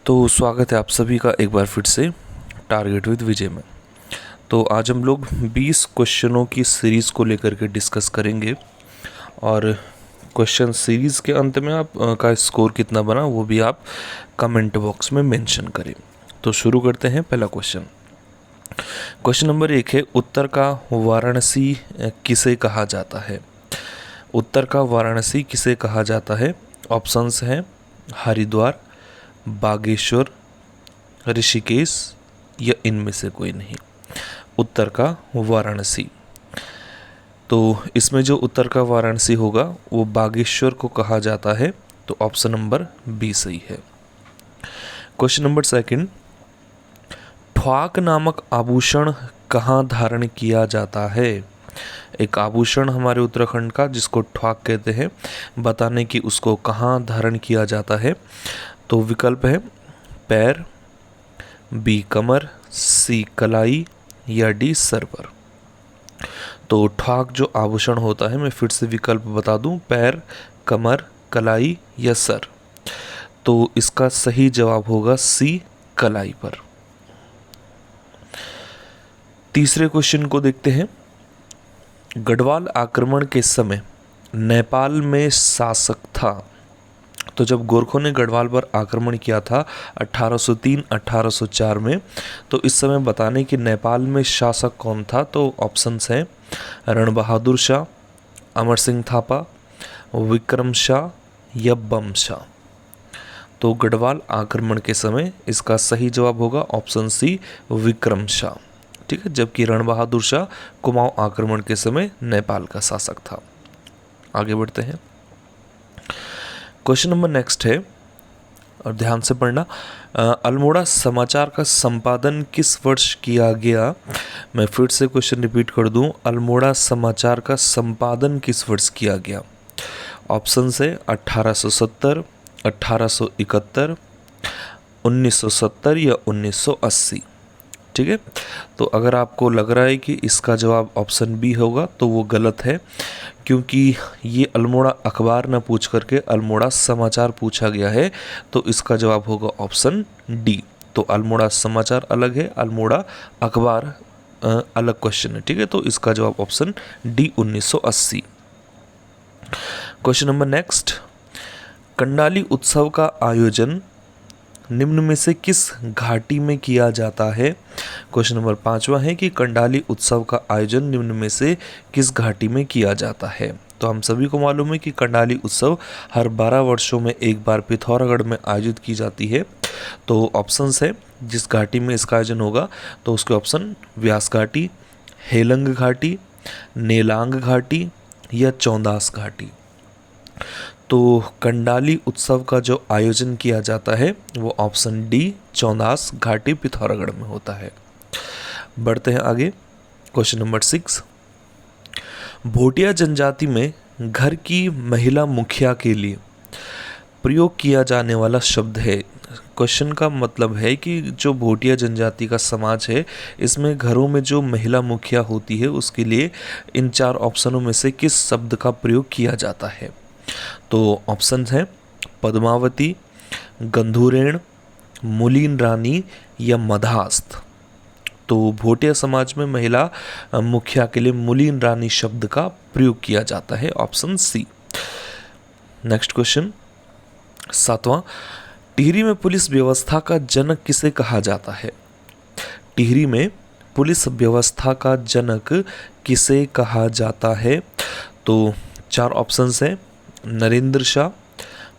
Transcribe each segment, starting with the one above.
तो स्वागत है आप सभी का एक बार फिर से टारगेट विद विजय में। तो आज हम लोग 20 क्वेश्चनों की सीरीज़ को लेकर के डिस्कस करेंगे और क्वेश्चन सीरीज़ के अंत में आप का स्कोर कितना बना वो भी आप कमेंट बॉक्स में मेंशन करें। तो शुरू करते हैं। पहला क्वेश्चन नंबर 1 है, उत्तर का वाराणसी किसे कहा जाता है? उत्तर का वाराणसी किसे कहा जाता है? ऑप्शंस हैं हरिद्वार, बागेश्वर, ऋषिकेश या इनमें से कोई नहीं। उत्तर का वाराणसी, तो इसमें जो उत्तर का वाराणसी होगा वो बागेश्वर को कहा जाता है, तो ऑप्शन नंबर बी सही है। क्वेश्चन नंबर 2, ठ्वाक नामक आभूषण कहाँ धारण किया जाता है? एक आभूषण हमारे उत्तराखंड का जिसको ठ्वाक कहते हैं, बताने कि उसको कहाँ धारण किया जाता है। तो विकल्प है पैर, बी कमर, सी कलाई या डी सर पर। तो ठ्वाक जो आभूषण होता है, मैं फिर से विकल्प बता दूं, पैर, कमर, कलाई या सर। तो इसका सही जवाब होगा सी कलाई पर। तीसरे क्वेश्चन को देखते हैं। गढ़वाल आक्रमण के समय नेपाल में शासक था। तो जब गोरखों ने गढ़वाल पर आक्रमण किया था 1803-1804 में, तो इस समय बताने कि नेपाल में शासक कौन था। तो ऑप्शंस हैं रणबहादुर शाह, अमर सिंह थापा, विक्रम शाह या बम शाह। तो गढ़वाल आक्रमण के समय इसका सही जवाब होगा ऑप्शन सी विक्रम शाह। ठीक है, जबकि रणबहादुर शाह कुमाऊं आक्रमण के समय नेपाल का शासक था। आगे बढ़ते हैं। क्वेश्चन नंबर नेक्स्ट है, और ध्यान से पढ़ना, अल्मोड़ा समाचार का संपादन किस वर्ष किया गया? मैं फिर से क्वेश्चन रिपीट कर दूं, अल्मोड़ा समाचार का संपादन किस वर्ष किया गया? ऑप्शन है 1870, 1871, 1970 या 1980। ठीक है, तो अगर आपको लग रहा है कि इसका जवाब ऑप्शन बी होगा तो वो गलत है, क्योंकि ये अल्मोड़ा अखबार न पूछ करके अल्मोड़ा समाचार पूछा गया है। तो इसका जवाब होगा ऑप्शन डी। तो अल्मोड़ा समाचार अलग है, अल्मोड़ा अखबार अलग क्वेश्चन है। ठीक है, तो इसका जवाब option D 1980। Question number next, Kandali उत्सव का आयोजन निम्न में से किस घाटी में किया जाता है? क्वेश्चन नंबर 5वां है कि कंडाली उत्सव का आयोजन निम्न में से किस घाटी में किया जाता है? तो हम सभी को मालूम है कि कंडाली उत्सव हर 12 वर्षों में एक बार पिथौरागढ़ में आयोजित की जाती है। तो ऑप्शंस है जिस घाटी में इसका आयोजन होगा, तो उसके ऑप्शन व्यास घाटी, हेलंग घाटी, नेलांग घाटी या चौंदास घाटी। तो कंडाली उत्सव का जो आयोजन किया जाता है वो ऑप्शन डी चौंदास घाटी पिथौरागढ़ में होता है। बढ़ते हैं आगे। क्वेश्चन नंबर 6, भोटिया जनजाति में घर की महिला मुखिया के लिए प्रयोग किया जाने वाला शब्द है। क्वेश्चन का मतलब है कि जो भोटिया जनजाति का समाज है, इसमें घरों में जो महिला मुखिया होती है उसके लिए इन 4 ऑप्शनों में से किस शब्द का प्रयोग किया जाता है? तो ऑप्शन है पद्मावती, गंधुरेण, मुलीन रानी या मधास्थ। तो भोटिया समाज में महिला मुखिया के लिए मुलीन रानी शब्द का प्रयोग किया जाता है, ऑप्शन सी। नेक्स्ट क्वेश्चन 7वां, टिहरी में पुलिस व्यवस्था का जनक किसे कहा जाता है? टिहरी में पुलिस व्यवस्था का जनक किसे कहा जाता है? तो 4 ऑप्शंस हैं नरेंद्र शाह,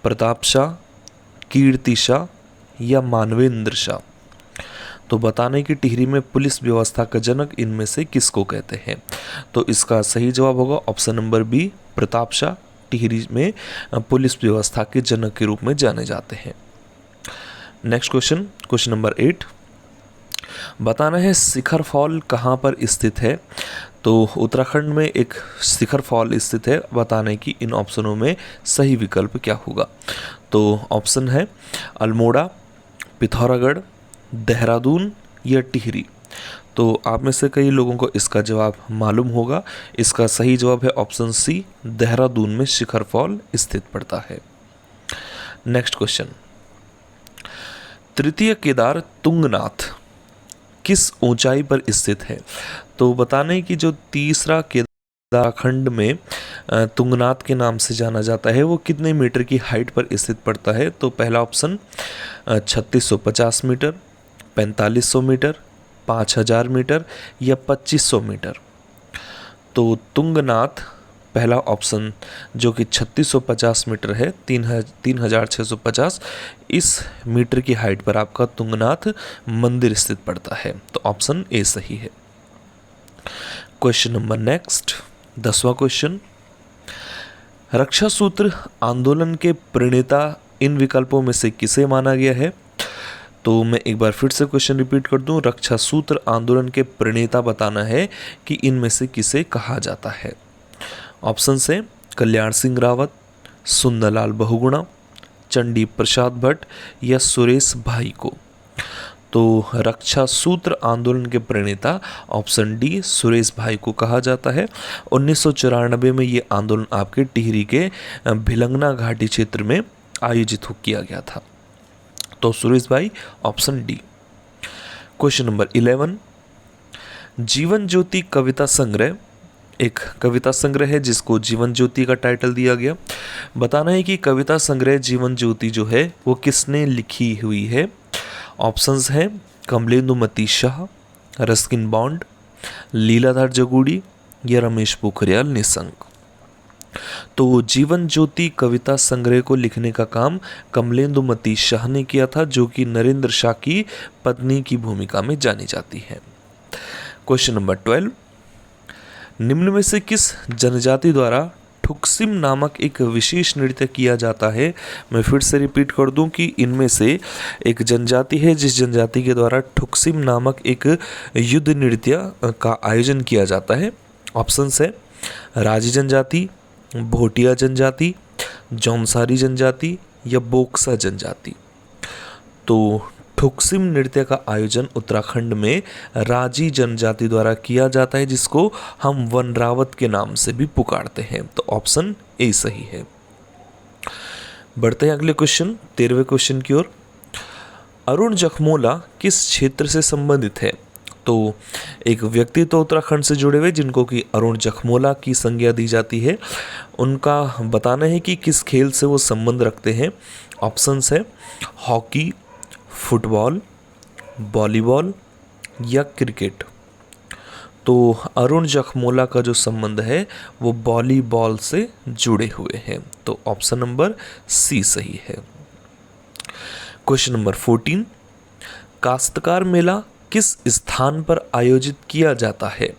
प्रताप शाह, कीर्ति शाह या मानवेंद्र शाह। तो बताने कि टिहरी में पुलिस व्यवस्था का जनक इनमें से किसको कहते हैं? तो इसका सही जवाब होगा option number B Pratap Shah. Tehri में पुलिस व्यवस्था के जनक के रूप में जाने जाते हैं। नेक्स्ट क्वेश्चन नंबर 8, बताना है शिखर फॉल कहाँ पर स्थित है? तो उत्तराखंड में एक शिखर फॉल स्थित है, बताने कि इन ऑप्शनों में सही विकल्प क्या होगा। तो ऑप्शन है अल्मोड़ा, पिथौरागढ़, देहरादून या टिहरी। तो आप में से कई लोगों को इसका जवाब मालूम होगा। इसका सही जवाब है ऑप्शन सी, देहरादून में शिखर फॉल स्थित पड़ता है। नेक्स्ट क्वेश्चन, तृतीय केदार तुंगनाथ किस ऊंचाई पर स्थित है? तो बताने कि जो तीसरा केदार उत्तराखंड में तुंगनाथ के नाम से जाना जाता है वो कितने मीटर की हाइट पर स्थित पड़ता है? तो पहला ऑप्शन 3650 मीटर, 4500 मीटर, 5000 मीटर या 2500 मीटर। तो तुंगनाथ पहला ऑप्शन जो कि 3650 मीटर है, 3650 इस मीटर की हाइट पर आपका तुंगनाथ मंदिर स्थित पड़ता है। तो ऑप्शन ए सही है। क्वेश्चन नंबर नेक्स्ट 10वां क्वेश्चन, रक्षा सूत्र आंदोलन के प्रणेता इन विकल्पों में से किसे माना गया है? तो मैं एक बार फिर से क्वेश्चन रिपीट कर दूं, रक्षा सूत्र आंदोलन के प्रणेता बताना है कि इनमें से किसे कहा जाता है। ऑप्शन से कल्याण सिंह रावत, सुंदरलाल बहुगुणा, चंडी प्रसाद भट्ट या सुरेश भाई को। तो रक्षा सूत्र आंदोलन के प्रणेता ऑप्शन डी सुरेश भाई को कहा जाता है। 1994 में ये आंदोलन आपके टिहरी के भिलंगना घाटी क्षेत्र में आयोजित किया गया था। तो सुरेश भाई option D. Question number 11, Jeevan Jyoti कविता संग्रह एक कविता संग्रह है जिसको जीवन ज्योति का टाइटल दिया गया। बताना है कि कविता संग्रह जीवन ज्योति जो है वो किसने लिखी हुई है। ऑप्शंस हैं कमलेंदुमती शाह, रस्किन बॉन्ड, लीलाधर जगूड़ी या रमेश पोखरियाल निशंक। तो जीवन ज्योति कविता संग्रह को लिखने का काम कमलेंदुमती शाह ने किया था, जो कि नरेंद्र शाह की पत्नी की भूमिका में जानी जाती है। क्वेश्चन नंबर 12, निम्न में से किस जनजाति द्वारा ठुक्सिम नामक एक विशेष नृत्य किया जाता है? मैं फिर से रिपीट कर दूं कि इनमें से एक जनजाति है जिस जनजाति के द्वारा ठुक्सिम नामक एक युद्ध नृत्य का आयोजन किया जाता है। ऑप्शन है राजी जनजाति, भोटिया जनजाति, जौनसारी जनजाति या बोक्सा जनजाति। तो ठुक्सिम नृत्य का आयोजन उत्तराखंड में राजी जनजाति द्वारा किया जाता है, जिसको हम वनरावत के नाम से भी पुकारते हैं। तो ऑप्शन ए सही है। बढ़ते हैं अगले क्वेश्चन 13वें क्वेश्चन की ओर। अरुण जखमोला किस क्षेत्र से संबंधित है? तो एक व्यक्ति तो उत्तराखंड से जुड़े हुए जिनको कि अरुण जखमोला की संज्ञा दी जाती है, उनका बताना है कि किस खेल से वो संबंध रखते हैं। ऑप्शंस है हॉकी, फुटबॉल, वॉलीबॉल या क्रिकेट। तो अरुण जखमोला का जो संबंध है वो वॉलीबॉल से जुड़े हुए हैं। तो ऑप्शन नंबर सी सही है। क्वेश्चन नंबर 14, काश्तकार मेला किस स्थान पर आयोजित किया जाता है?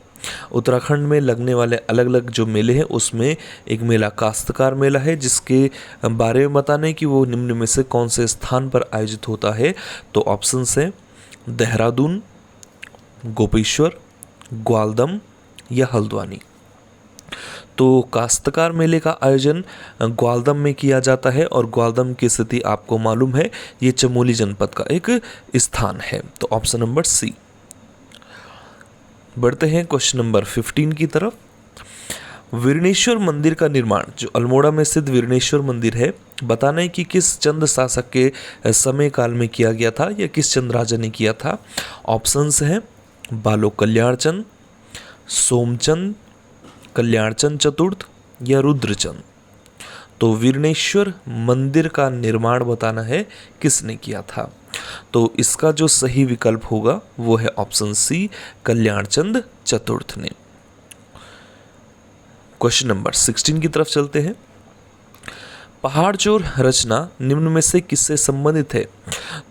उत्तराखंड में लगने वाले अलग अलग जो मेले हैं उसमें एक मेला काश्तकार मेला है, जिसके बारे में बताने कि वो निम्न में से कौन से स्थान पर आयोजित होता है। तो ऑप्शन है देहरादून, गोपेश्वर, ग्वालदम या हल्द्वानी। तो काश्तकार मेले का आयोजन ग्वालदम में किया जाता है और ग्वालदम की स्थिति आपको मालूम है, ये चमोली जनपद का एक स्थान है। तो ऑप्शन नंबर सी। बढ़ते हैं क्वेश्चन नंबर 15 की तरफ। वीरणेश्वर मंदिर का निर्माण जो अल्मोड़ा में स्थित वीरणेश्वर मंदिर है, बताना है कि किस चंद शासक के समय काल में किया गया था या किस चंद राजा ने किया था। ऑप्शंस हैं बालो कल्याणचंद, सोमचंद, कल्याणचंद चतुर्थ या रुद्रचंद। तो वीरणेश्वर मंदिर का निर्माण बताना है किसने किया था। तो इसका जो सही विकल्प होगा वो है ऑप्शन सी कल्याणचंद चतुर्थ ने। क्वेश्चन नंबर 16 की तरफ चलते हैं। पहाड़ चोर रचना निम्न में से किससे संबंधित है?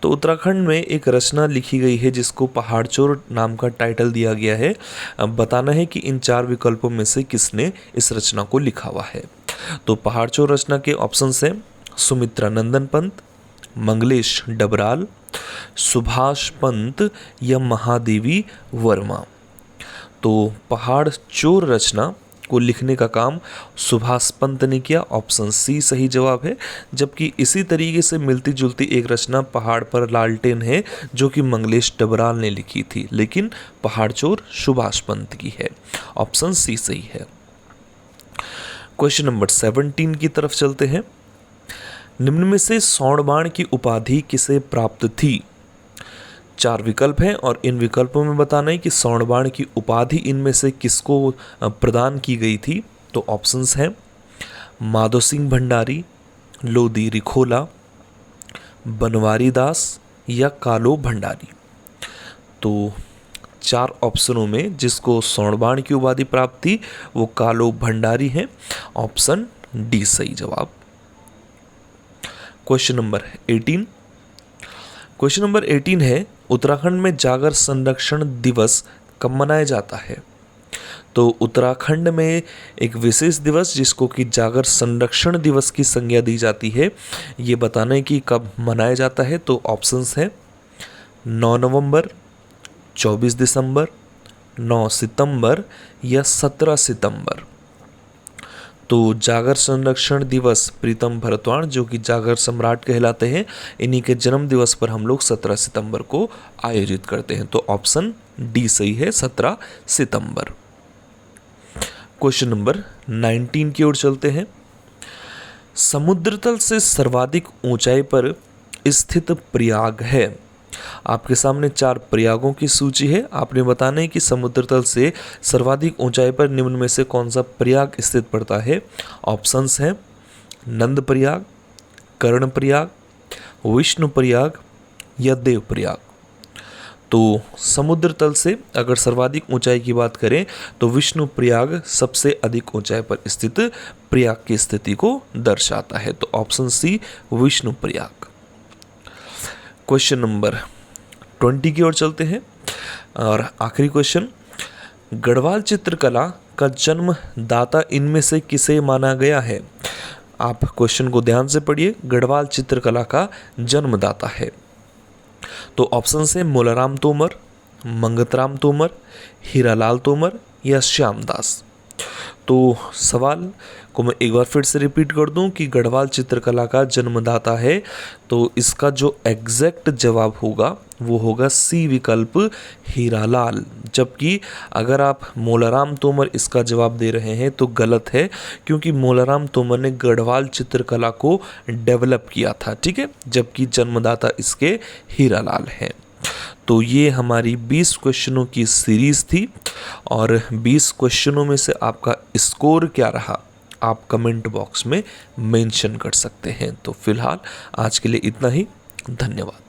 तो उत्तराखंड में एक रचना लिखी गई है जिसको पहाड़ चोर नाम का टाइटल दिया गया है। अब बताना है कि इन चार विकल्पों में से किसने इस रचना को लिखा हुआ है। तो पहाड़ चोर रचना के ऑप्शन हैं सुमित्रा नंदन पंत, मंगलेश डबराल, सुभाष पंत या महादेवी वर्मा। तो पहाड़ चोर रचना को लिखने का काम सुभाष पंत ने किया। ऑप्शन सी सही जवाब है। जबकि इसी तरीके से मिलती जुलती एक रचना पहाड़ पर लालटेन है जो कि मंगलेश डबराल ने लिखी थी, लेकिन पहाड़ चोर सुभाष पंत की है। ऑप्शन सी सही है। क्वेश्चन नंबर 17 की तरफ चलते हैं। निम्न में से सौड़बाण की उपाधि किसे प्राप्त थी? 4 विकल्प हैं और इन विकल्पों में बताना है कि स्वर्णबाण की उपाधि इनमें से किसको प्रदान की गई थी। तो ऑप्शंस हैं माधो सिंह भंडारी, लोधी रिखोला, बनवारी दास या कालो भंडारी। तो 4 ऑप्शनों में जिसको स्वर्णबाण की उपाधि प्राप्त थी वो कालो भंडारी है। ऑप्शन डी सही जवाब। Question number 18। क्वेश्चन नंबर 18 है उत्तराखंड में जागर संरक्षण दिवस कब मनाया जाता है। तो उत्तराखंड में एक विशेष दिवस जिसको कि जागर संरक्षण दिवस की संज्ञा दी जाती है, ये बताना है कि कब मनाया जाता है। तो ऑप्शंस हैं 9 नवंबर, 24 दिसंबर, 9 सितंबर या 17 सितंबर। तो जागर संरक्षण दिवस प्रीतम भरतवाण जो कि जागर सम्राट कहलाते हैं, इन्हीं के जन्म दिवस पर हम लोग 17 सितंबर को आयोजित करते हैं। तो ऑप्शन डी सही है, 17 सितंबर। क्वेश्चन नंबर 19 की ओर चलते हैं। समुद्र तल से सर्वाधिक ऊंचाई पर स्थित प्रयाग है। आपके सामने 4 प्रयागों की सूची है। आपने बताना है कि समुद्र तल से सर्वाधिक ऊंचाई पर निम्न में से कौन सा प्रयाग स्थित पड़ता है। ऑप्शंस हैं नंद प्रयाग, कर्ण प्रयाग, विष्णु प्रयाग या देव प्रयाग। तो समुद्र तल से अगर सर्वाधिक ऊंचाई की बात करें तो विष्णु प्रयाग सबसे अधिक ऊंचाई पर स्थित प्रयाग की स्थिति को दर्शाता है। तो option C Vishnuprayag. Question number 20 की ओर चलते हैं और आखिरी क्वेश्चन, गढ़वाल चित्रकला का जन्मदाता इनमें से किसे माना गया है। आप क्वेश्चन को ध्यान से पढ़िए। गढ़वाल चित्रकला का जन्मदाता है तो ऑप्शन है मोलाराम तोमर, मंगतराम तोमर, हीरालाल तोमर या श्यामदास। तो सवाल को मैं एक बार फिर से रिपीट कर दूं कि गढ़वाल चित्रकला का जन्मदाता है, तो इसका जो एग्जैक्ट जवाब होगा वो होगा सी विकल्प हीरालाल। जबकि अगर आप मोलाराम तोमर इसका जवाब दे रहे हैं तो गलत है, क्योंकि मोलाराम तोमर ने गढ़वाल चित्रकला को डेवलप किया था, ठीक है, जबकि जन्मदाता इसके हीरालाल हैं। तो ये हमारी 20 क्वेश्चनों की सीरीज़ थी और 20 क्वेश्चनों में से आपका स्कोर क्या रहा आप कमेंट बॉक्स में मेंशन कर सकते हैं। तो फिलहाल आज के लिए इतना ही। धन्यवाद।